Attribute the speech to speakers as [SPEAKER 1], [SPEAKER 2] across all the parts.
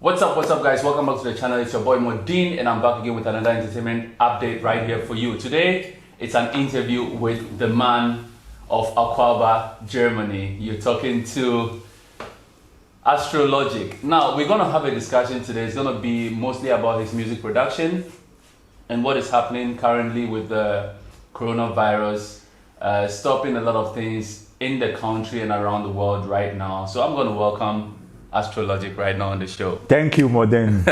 [SPEAKER 1] What's up guys? Welcome back to the channel. It's your boy Mordin and I'm back again with another entertainment update right here for you. Today, it's an interview with the man of Akwaaba, Germany. You're talking to Logik. Now, we're gonna have a discussion today. It's gonna be mostly about his music production and what is happening currently with the coronavirus, stopping a lot of things in the country and around the world right now. So I'm gonna welcome Logik right now on the show.
[SPEAKER 2] Thank you, Mordin.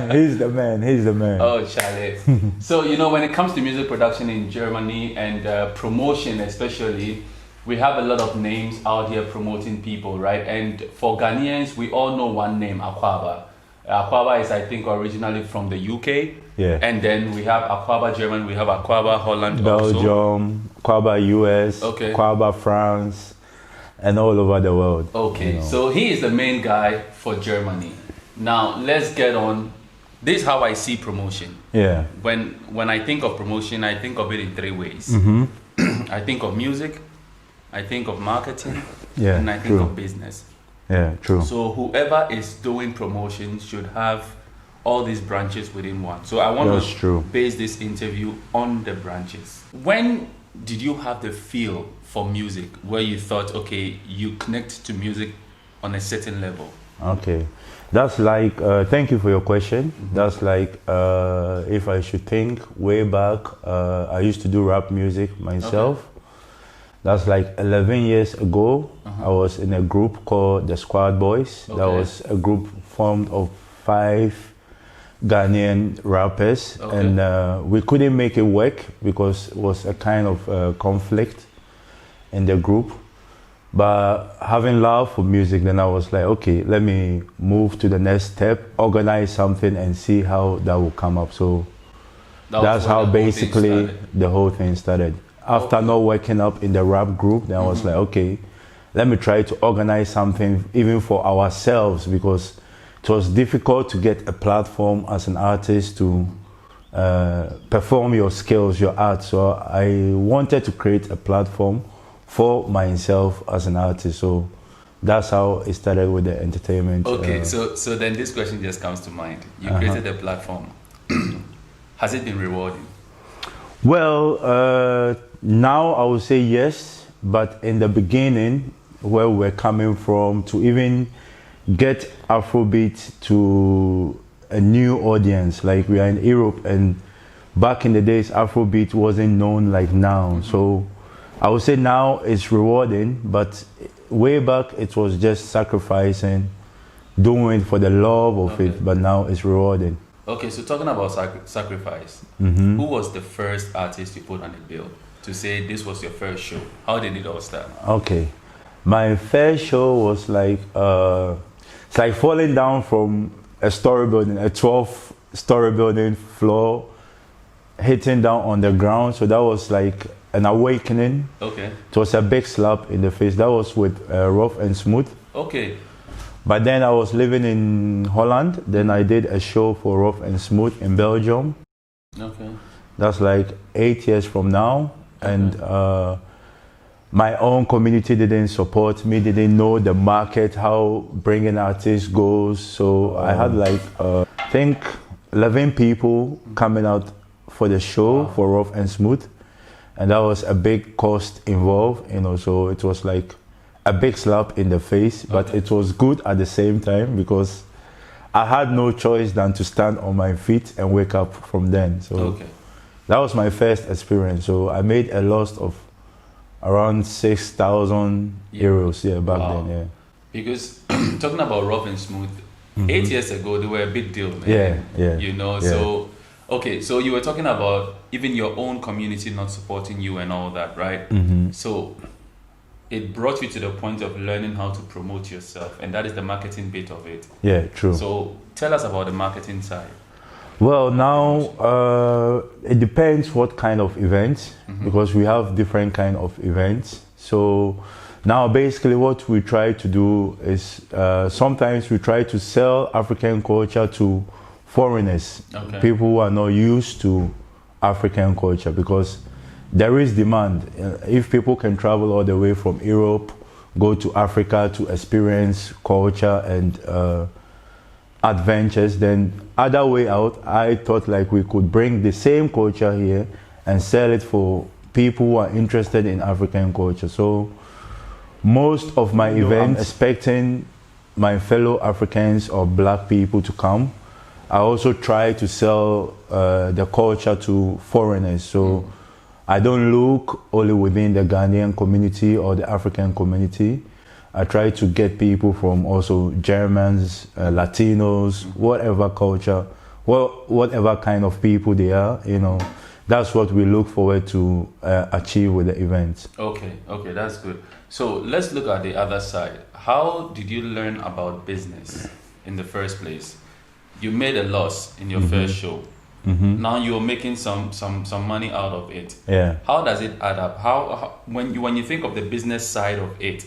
[SPEAKER 2] He's the man. He's the man.
[SPEAKER 1] Oh, Charlie. So, when it comes to music production in Germany and promotion especially, we have a lot of names out here promoting people, right? And for Ghanaians, we all know one name, Akwaaba. Akwaaba is, I think, originally from the UK.
[SPEAKER 2] Yeah.
[SPEAKER 1] And then we have Akwaaba Germany, we have Akwaaba Holland
[SPEAKER 2] Belgium, Akwaaba US,
[SPEAKER 1] okay.
[SPEAKER 2] Akwaaba France, and all over the world.
[SPEAKER 1] Okay, so he is the main guy for Germany. Now, let's get on. This is how I see promotion.
[SPEAKER 2] Yeah.
[SPEAKER 1] When I think of promotion, I think of it in three ways. I think of music, I think of marketing, and I think of business.
[SPEAKER 2] Yeah, true.
[SPEAKER 1] So whoever is doing promotion should have all these branches within one. So I want to base this interview on the branches. When did you have the feel for music where you thought, okay, you connect to music on a certain level?
[SPEAKER 2] Okay, that's like, thank you for your question. That's like, if I should think way back, I used to do rap music myself. Okay. That's like 11 years ago. I was in a group called the Squad Boys. Okay. That was a group formed of 5 Ghanaian rappers, okay. And we couldn't make it work because it was a kind of conflict in the group. But having love for music, then I was like, okay, let me move to the next step, organize something and see how that will come up. So that's how basically the whole thing started. After not working up in the rap group, then I was like, okay, let me try to organize something even for ourselves, because it was difficult to get a platform as an artist to perform your skills, your art. So I wanted to create a platform for myself as an artist. So that's how it started with the entertainment.
[SPEAKER 1] Okay, so then this question just comes to mind. You created a platform. Has it been rewarding?
[SPEAKER 2] Well, now I would say yes, but in the beginning, where we're coming from, to even get Afrobeat to a new audience, like we are in Europe, and back in the days, Afrobeat wasn't known like now. So I would say now it's rewarding, but way back it was just sacrificing, doing it for the love of it, but now it's rewarding.
[SPEAKER 1] Okay, so talking about sacrifice, who was the first artist you put on the bill to say this was your first show? How did it all start?
[SPEAKER 2] Okay, my first show was like, it's like falling down from a story building, a 12-story building floor, hitting down on the ground. So that was like an awakening. Okay. It was a big slap in the face. That was with Rough and Smooth. Okay. But then I was living in Holland. Then I did a show for Rough and Smooth in Belgium. Okay. That's like 8 years from now. Okay. And my own community didn't support me, didn't know the market, how bringing artists goes. So I had like, I think 11 people coming out for the show for Rough and Smooth. And that was a big cost involved, so it was like a big slap in the face, but it was good at the same time because I had no choice than to stand on my feet and wake up from then. So that was my first experience. So I made a loss of around 6,000 euros back then. Yeah.
[SPEAKER 1] Because talking about Rough and Smooth, 8 years ago, they were a big deal, man.
[SPEAKER 2] Yeah.
[SPEAKER 1] So okay, so you were talking about even your own community not supporting you and all that, right? So it brought you to the point of learning how to promote yourself, and that is the marketing bit of it.
[SPEAKER 2] Yeah, true.
[SPEAKER 1] So tell us about the marketing side.
[SPEAKER 2] Well, now it depends what kind of events, because we have different kind of events. So now basically what we try to do is sometimes we try to sell African culture to foreigners, people who are not used to African culture, because there is demand. If people can travel all the way from Europe, go to Africa to experience culture and adventures. Then other way out, I thought like we could bring the same culture here and sell it for people who are interested in African culture. So most of my events, I'm expecting my fellow Africans or black people to come. I also try to sell the culture to foreigners. So I don't look only within the Ghanaian community or the African community. I try to get people from also Germans, Latinos, whatever culture, whatever kind of people they are, you know. That's what we look forward to achieve with the event.
[SPEAKER 1] Okay, that's good. So let's look at the other side. How did you learn about business in the first place? You made a loss in your first show. Now you're making some money out of it.
[SPEAKER 2] Yeah.
[SPEAKER 1] How does it add up? How when you think of the business side of it,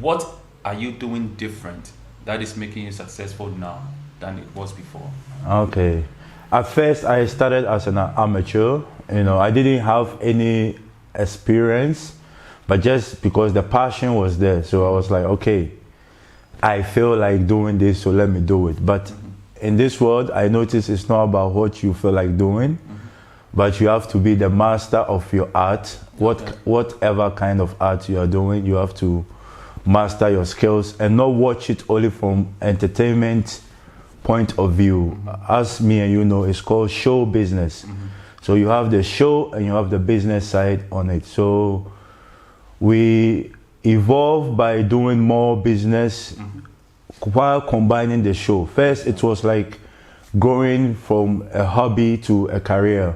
[SPEAKER 1] what are you doing different that is making you successful now than it was before?
[SPEAKER 2] Okay. At first, I started as an amateur. You know, I didn't have any experience, but just because the passion was there, so I was like, okay, I feel like doing this, so let me do it. But in this world, I noticed it's not about what you feel like doing, but you have to be the master of your art. Whatever kind of art you are doing, you have to master your skills and not watch it only from entertainment point of view. As me and you know, it's called show business. So you have the show and you have the business side on it. So we evolved by doing more business while combining the show. First, it was like going from a hobby to a career.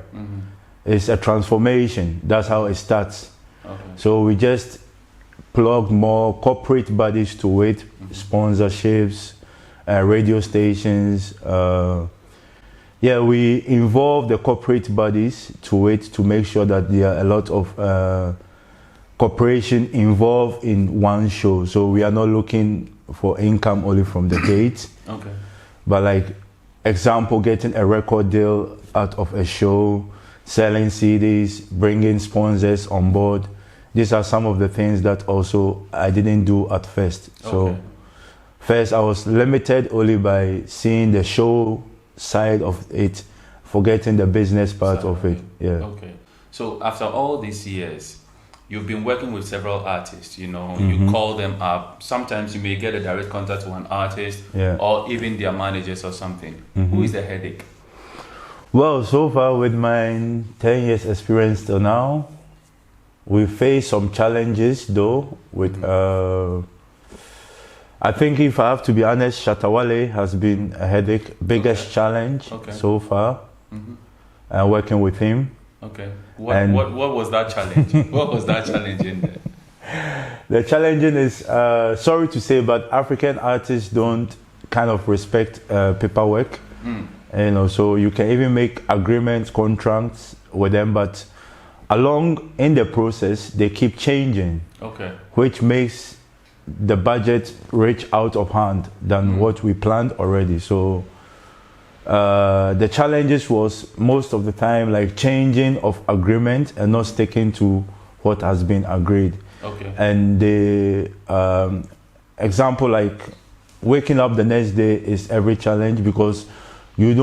[SPEAKER 2] It's a transformation. That's how it starts. So we just plugged more corporate bodies to it, sponsorships, radio stations. We involve the corporate bodies to it to make sure that there are a lot of corporation involved in one show. So we are not looking for income only from the gate. But like example, getting a record deal out of a show, selling CDs, bringing sponsors on board. These are some of the things that also I didn't do at first. So first I was limited only by seeing the show side of it, forgetting the business part of it.
[SPEAKER 1] So after all these years, you've been working with several artists, you know, you call them up. Sometimes you may get a direct contact to an artist or even their managers or something. Who is the headache?
[SPEAKER 2] Well, so far with my 10 years experience till now, we face some challenges though with I think if I have to be honest, Shatawale has been a headache, biggest challenge so far, working with him.
[SPEAKER 1] What was that challenge? What was that challenge in there?
[SPEAKER 2] The challenging is, sorry to say, but African artists don't kind of respect paperwork. You know, so you can even make agreements, contracts with them, but along in the process, they keep changing, which makes the budget reach out of hand than what we planned already. So the challenges was most of the time like changing of agreement and not sticking to what has been agreed. And the example like waking up the next day is every challenge because you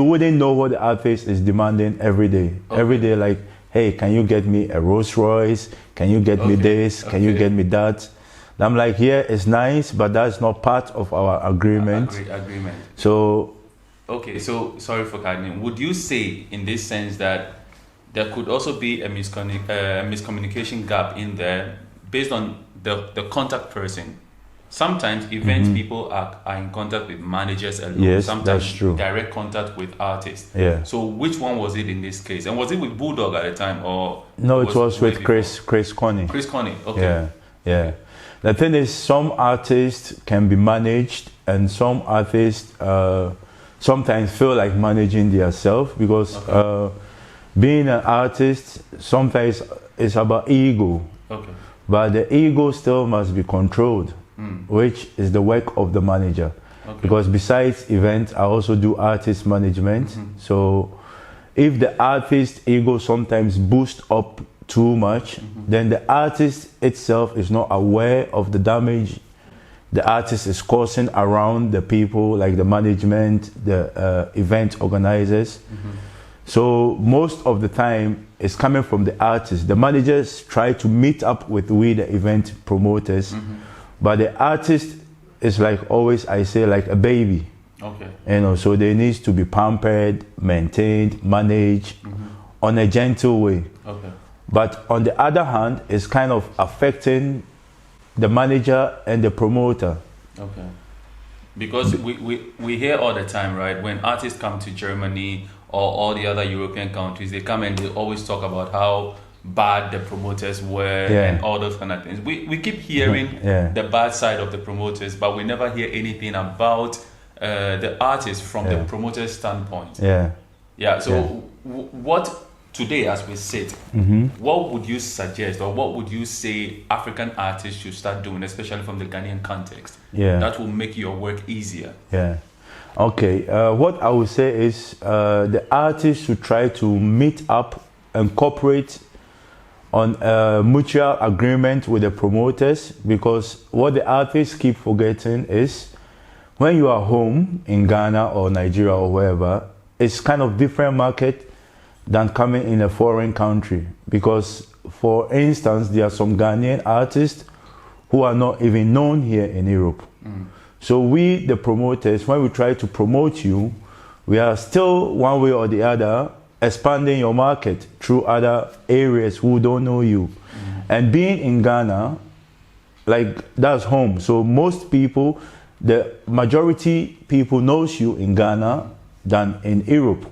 [SPEAKER 2] wouldn't know what the artist is demanding every day. Every day like, hey, can you get me a Rolls Royce? Can you get me this? Can you get me that? And I'm like, yeah, it's nice, but that's not part of our agreement.
[SPEAKER 1] Agreement.
[SPEAKER 2] So,
[SPEAKER 1] so sorry for cutting. Would you say in this sense that there could also be a miscommunication gap in there based on the contact person? Sometimes event people are in contact with managers alone.
[SPEAKER 2] Yes,
[SPEAKER 1] sometimes
[SPEAKER 2] that's true.
[SPEAKER 1] Direct contact with artists. So which one was it in this case? And was it with Bulldog at the time or?
[SPEAKER 2] No, it was with Chris Connie.
[SPEAKER 1] Chris Connie,
[SPEAKER 2] Yeah. The thing is, some artists can be managed and some artists sometimes feel like managing themselves because being an artist sometimes is about ego. But the ego still must be controlled. Which is the work of the manager. Because besides events, I also do artist management. So if the artist ego sometimes boosts up too much, then the artist itself is not aware of the damage the artist is causing around the people, like the management, the event organizers. So most of the time it's coming from the artist. The managers try to meet up with we, the event promoters, but the artist is like always, I say, like a baby.
[SPEAKER 1] Okay.
[SPEAKER 2] You know, so they need to be pampered, maintained, managed on a gentle way.
[SPEAKER 1] Okay.
[SPEAKER 2] But on the other hand, it's kind of affecting the manager and the promoter.
[SPEAKER 1] Okay. Because we hear all the time, right? When artists come to Germany or all the other European countries, they come and they always talk about how bad the promoters were and all those kind of things. We keep hearing the bad side of the promoters, but we never hear anything about the artists from the promoter's standpoint. So what today, as we sit, what would you suggest or what would you say African artists should start doing, especially from the Ghanaian context, that will make your work easier?
[SPEAKER 2] Okay, what I would say is the artists should try to meet up and cooperate on a mutual agreement with the promoters, because what the artists keep forgetting is when you are home in Ghana or Nigeria or wherever, it's kind of different market than coming in a foreign country. Because for instance, there are some Ghanaian artists who are not even known here in Europe. So we, the promoters, when we try to promote you, we are still one way or the other expanding your market through other areas who don't know you. And being in Ghana, like that's home. So most people, the majority people knows you in Ghana than in Europe.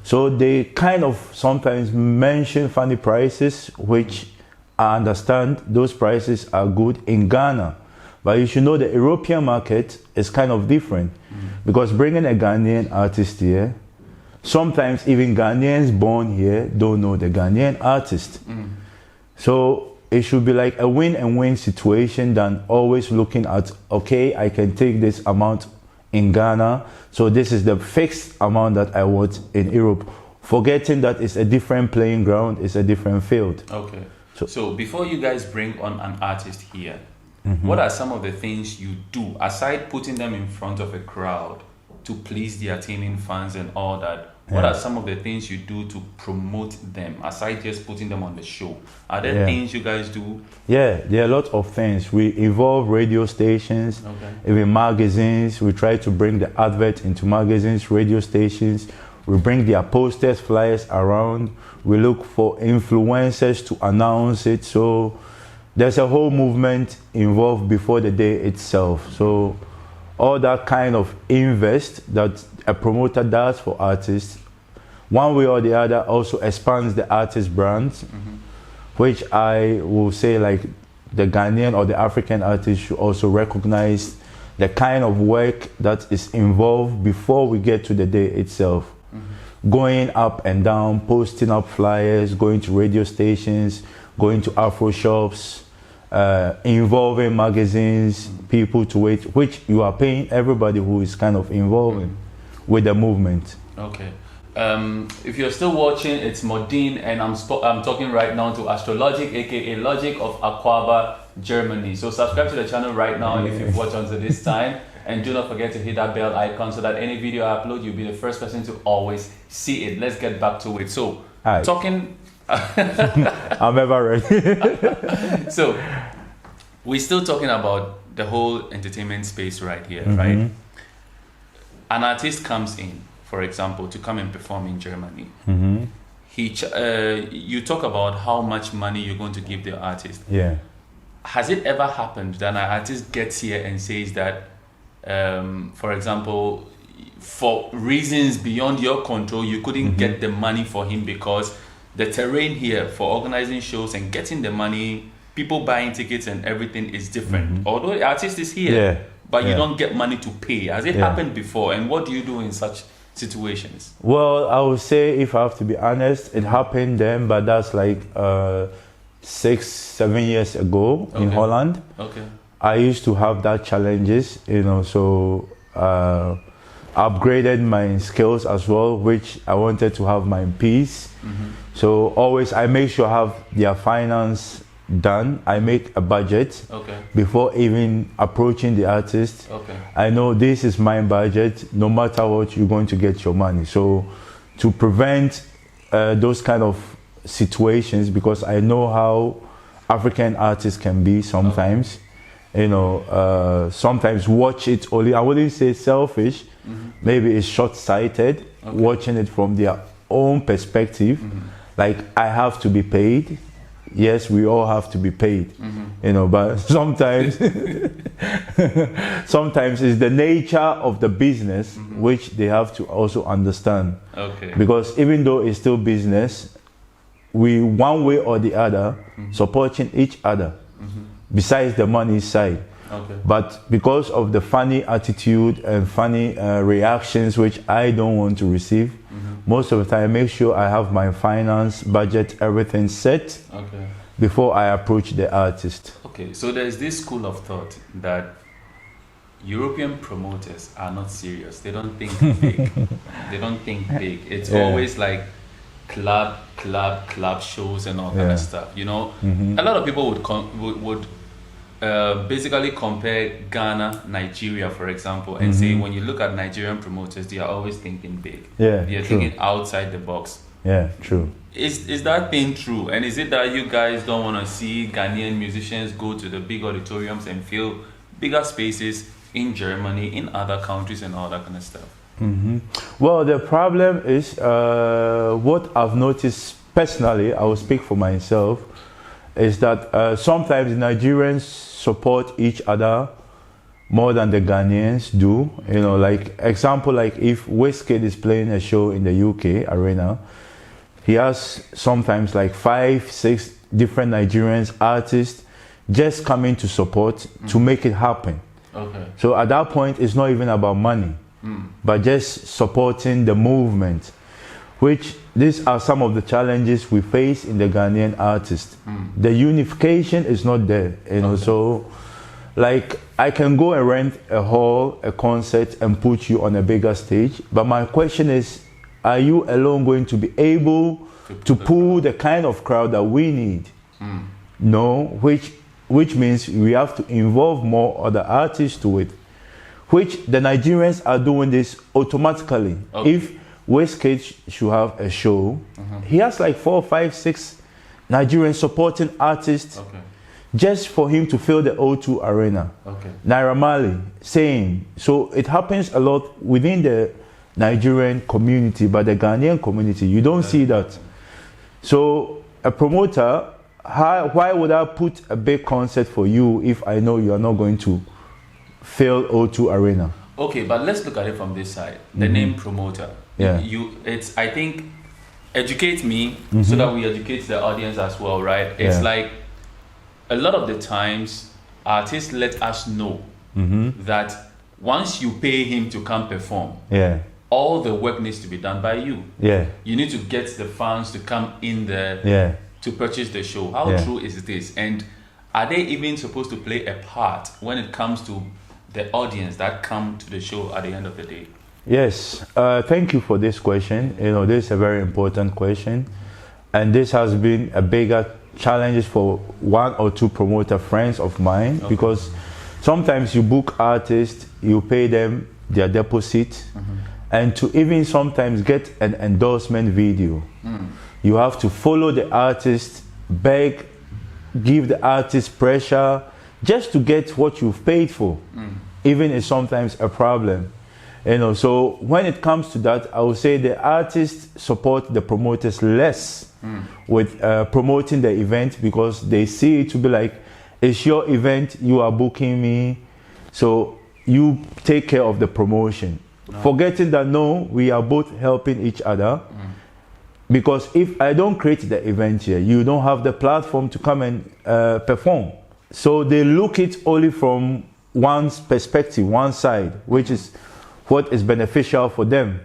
[SPEAKER 2] So they kind of sometimes mention funny prices, which I understand those prices are good in Ghana. But you should know the European market is kind of different, because bringing a Ghanaian artist here, sometimes even Ghanaians born here don't know the Ghanaian artist. So it should be like a win and win situation than always looking at, okay, I can take this amount in Ghana, so this is the fixed amount that I want in Europe, forgetting that it's a different playing ground, it's a different field.
[SPEAKER 1] Okay. So before you guys bring on an artist here, what are some of the things you do, aside putting them in front of a crowd to please the attending fans and all that? What are some of the things you do to promote them, aside just putting them on the show? Are there things you guys do? Yeah,
[SPEAKER 2] there are a lot of things. We involve radio stations, even magazines. We try to bring the advert into magazines, radio stations. We bring their posters, flyers around. We look for influencers to announce it. So there's a whole movement involved before the day itself. So all that kind of invest that a promoter does for artists, one way or the other, also expands the artist brands, which I will say, like, the Ghanaian or the African artists should also recognize the kind of work that is involved before we get to the day itself. Going up and down, posting up flyers, going to radio stations, going to Afro shops, involving magazines, people to wait, which you are paying everybody who is kind of involving with the movement.
[SPEAKER 1] Okay. If you're still watching, it's Mordin, and I'm talking right now to Astrologic, aka Logic of Akwaaba Germany. So subscribe to the channel right now if you've watched until this time, and do not forget to hit that bell icon so that any video I upload, you'll be the first person to always see it. Let's get back to it. So talking
[SPEAKER 2] I'm ever ready.
[SPEAKER 1] So we're still talking about the whole entertainment space right here, right? An artist comes in, for example, to come and perform in Germany. You talk about how much money you're going to give the artist. Has it ever happened that an artist gets here and says that, for example, for reasons beyond your control, you couldn't get the money for him because the terrain here for organizing shows and getting the money, people buying tickets and everything is different. Although the artist is here, but you don't get money to pay. Has it happened before? And what do you do in such situations?
[SPEAKER 2] Well, I would say, if I have to be honest, it happened then, but that's like 6-7 years ago in Holland. I used to have that challenges, you know, so upgraded my skills as well, which I wanted to have my peace. So always I make sure I have their finance done. I make a budget before even approaching the artist. I know this is my budget. No matter what, you're going to get your money. So to prevent those kind of situations, because I know how African artists can be sometimes, you know, sometimes watch it only, I wouldn't say selfish, maybe it's short-sighted, watching it from their own perspective, like I have to be paid. Yes, we all have to be paid, you know, but sometimes sometimes it's the nature of the business which they have to also understand. Because even though it's still business, we one way or the other supporting each other besides the money side. But because of the funny attitude and funny reactions which I don't want to receive, most of the time I make sure I have my finance, budget, everything set before I approach the artist.
[SPEAKER 1] So there's this school of thought that European promoters are not serious. They don't think big. They don't think big. It's always like club shows and all kind of stuff. You know, a lot of people would basically compare Ghana, Nigeria, for example, and say when you look at Nigerian promoters, they are always thinking big. They're thinking outside the box.
[SPEAKER 2] True.
[SPEAKER 1] Is that thing true? And is it that you guys don't want to see Ghanaian musicians go to the big auditoriums and fill bigger spaces in Germany, in other countries, and all that kind of stuff?
[SPEAKER 2] Well, the problem is what I've noticed personally, I will speak for myself, is that sometimes Nigerians support each other more than the Ghanaians do. You know, like example, like if Wizkid is playing a show in the UK arena, he has sometimes like 5-6 different Nigerians artists just coming to support to make it happen. So at that point, it's not even about money, but just supporting the movement, which these are some of the challenges we face in the Ghanaian artist. The unification is not there, you know, so like I can go and rent a hall, a concert and put you on a bigger stage, but my question is, are you alone going to be able to pull the kind of crowd that we need? No, which means we have to involve more other artists to it, which the Nigerians are doing this automatically. If Wizkid should have a show, he has like 4, 5, 6 Nigerian supporting artists just for him to fill the O2 arena. Naira Marley, same. So it happens a lot within the Nigerian community, but the Ghanaian community, you don't see that. So a promoter, why would I put a big concert for you if I know you are not going to fill O2 arena?
[SPEAKER 1] But let's look at it from this side. The name promoter. It's I think educate me so that we educate the audience as well, right? It's like a lot of the times artists let us know that once you pay him to come perform, all the work needs to be done by you. You need to get the fans to come in there to purchase the show. How true is this? And are they even supposed to play a part when it comes to the audience that come to the show at the end of the day?
[SPEAKER 2] Yes, thank you for this question. You know, this is a very important question, and this has been a bigger challenge for 1 or 2 promoter friends of mine, because sometimes you book artists, you pay them their deposit, and to even sometimes get an endorsement video, you have to follow the artist, beg, give the artist pressure just to get what you've paid for. Even is sometimes a problem. You know, so when it comes to that, I would say the artists support the promoters less with promoting the event, because they see it to be like, it's your event, you are booking me, so you take care of the promotion. Forgetting that no, we are both helping each other, because if I don't create the event here, you don't have the platform to come and perform. So they look it only from one's perspective, one side, which is what is beneficial for them.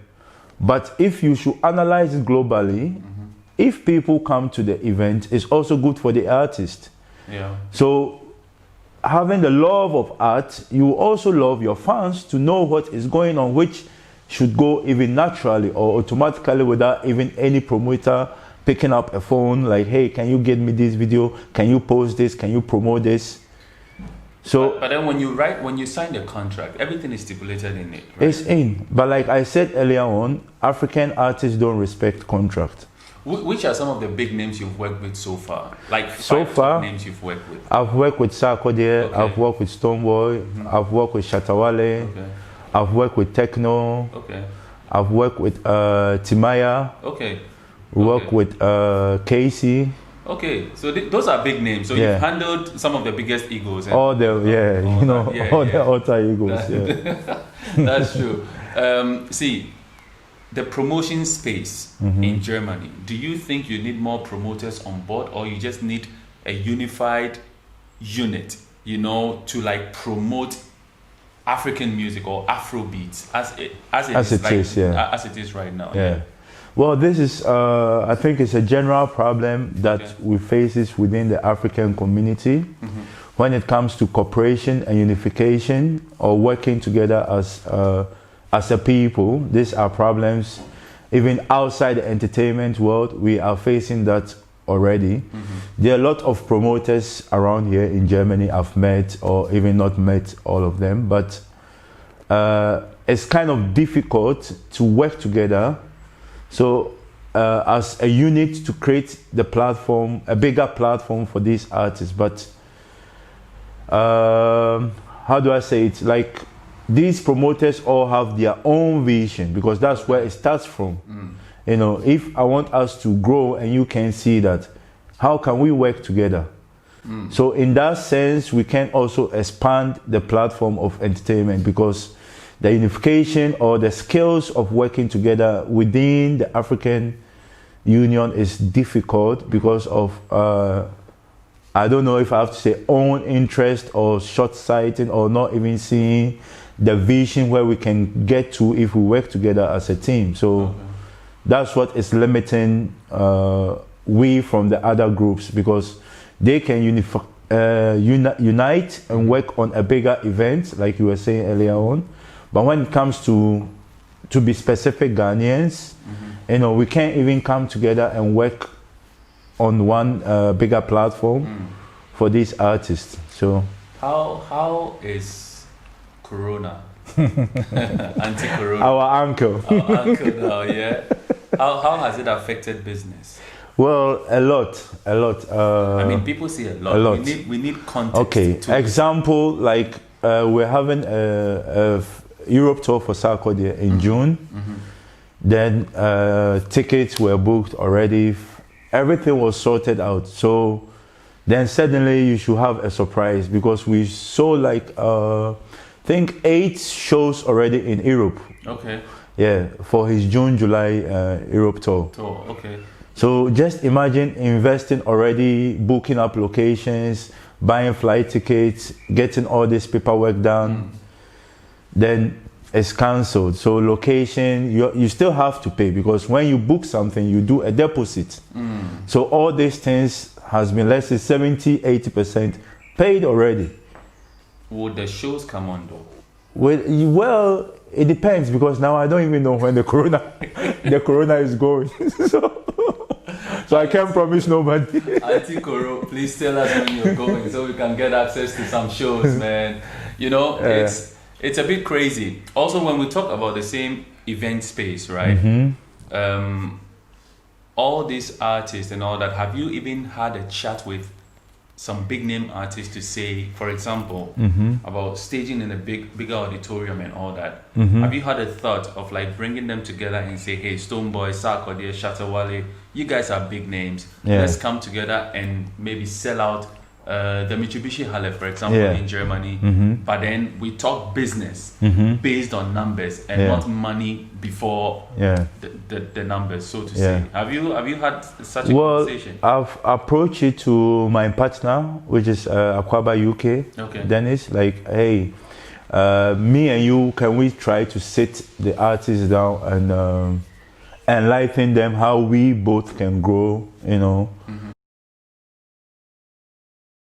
[SPEAKER 2] But if you should analyze it globally, if people come to the event, it's also good for the artist. So having the love of art, you also love your fans to know what is going on, which should go even naturally or automatically without even any promoter picking up a phone like, hey, can you get me this video? Can you post this? Can you promote this? So,
[SPEAKER 1] but then when you sign the contract, everything is stipulated in it, right?
[SPEAKER 2] It's in. But like I said earlier on, African artists don't respect contract.
[SPEAKER 1] Which are some of the big names you've worked with so far? Like names you've worked with.
[SPEAKER 2] I've worked with Sarkodie,
[SPEAKER 1] Okay.
[SPEAKER 2] I've worked with Stoneboy, I've worked with Shatawale,
[SPEAKER 1] Okay.
[SPEAKER 2] I've worked with Techno,
[SPEAKER 1] Okay.
[SPEAKER 2] I've worked with Timaya,
[SPEAKER 1] Okay.
[SPEAKER 2] worked with Casey.
[SPEAKER 1] Okay, so those are big names. So
[SPEAKER 2] Yeah.
[SPEAKER 1] you've handled some of the biggest egos.
[SPEAKER 2] All the
[SPEAKER 1] the
[SPEAKER 2] alter egos. Yeah.
[SPEAKER 1] That's true. See, the promotion space in Germany. Do you think you need more promoters on board, or you just need a unified unit, to like promote African music or Afro beats as it is right now?
[SPEAKER 2] Yeah. Well, this is, I think it's a general problem that we faces within the African community when it comes to cooperation and unification or working together as a people. These are problems even outside the entertainment world. We are facing that already. There are a lot of promoters around here in Germany I've met, or even not met all of them, but it's kind of difficult to work together. So as a unit to create the platform, a bigger platform for these artists. But how do I say it? Like, these promoters all have their own vision, because that's where it starts from. If I want us to grow and you can see that, how can we work together? So in that sense, we can also expand the platform of entertainment, because the unification or the skills of working together within the African Union is difficult because of, I don't know if I have to say own interest or short-sighted, or not even seeing the vision where we can get to if we work together as a team. So that's what is limiting we from the other groups, because they can unite and work on a bigger event, like you were saying earlier on. But when it comes to be specific Ghanaians, we can't even come together and work on one bigger platform for these artists. So
[SPEAKER 1] how is Corona, anti-Corona,
[SPEAKER 2] our uncle
[SPEAKER 1] now, yeah? How has it affected business?
[SPEAKER 2] Well, a lot.
[SPEAKER 1] I mean, people say a lot. We need context.
[SPEAKER 2] Okay, example, like we're having a Europe tour for Sarkodie in June. Then tickets were booked already. Everything was sorted out. So then suddenly you should have a surprise, because we saw like I think 8 shows already in Europe.
[SPEAKER 1] Okay.
[SPEAKER 2] Yeah, for his June-July Europe tour.
[SPEAKER 1] Okay.
[SPEAKER 2] So just imagine investing already, booking up locations, buying flight tickets, getting all this paperwork done. Then it's cancelled. So location, you still have to pay, because when you book something, you do a deposit. So all these things has been, let's say 70-80% paid already.
[SPEAKER 1] Would the shows come on though?
[SPEAKER 2] Well, it depends, because now I don't even know when the corona is going. So I can't promise nobody.
[SPEAKER 1] Auntie Koro, please tell us when you're going so we can get access to some shows, man. It's a bit crazy. Also, when we talk about the same event space, right? All these artists and all that, have you even had a chat with some big name artists to say, for example, about staging in a bigger auditorium and all that? Have you had a thought of like bringing them together and say, hey, Stoneboy, Sarkodie, Shatawale, you guys are big names. Let's come together and maybe sell out the Mitsubishi Halle, for example, in Germany. But then we talk business based on numbers and not money before the numbers, so to say. Have you had such a conversation?
[SPEAKER 2] I've approached it to my partner, which is Akwaaba UK, Dennis, like, hey, me and you, can we try to sit the artists down and enlighten them how we both can grow,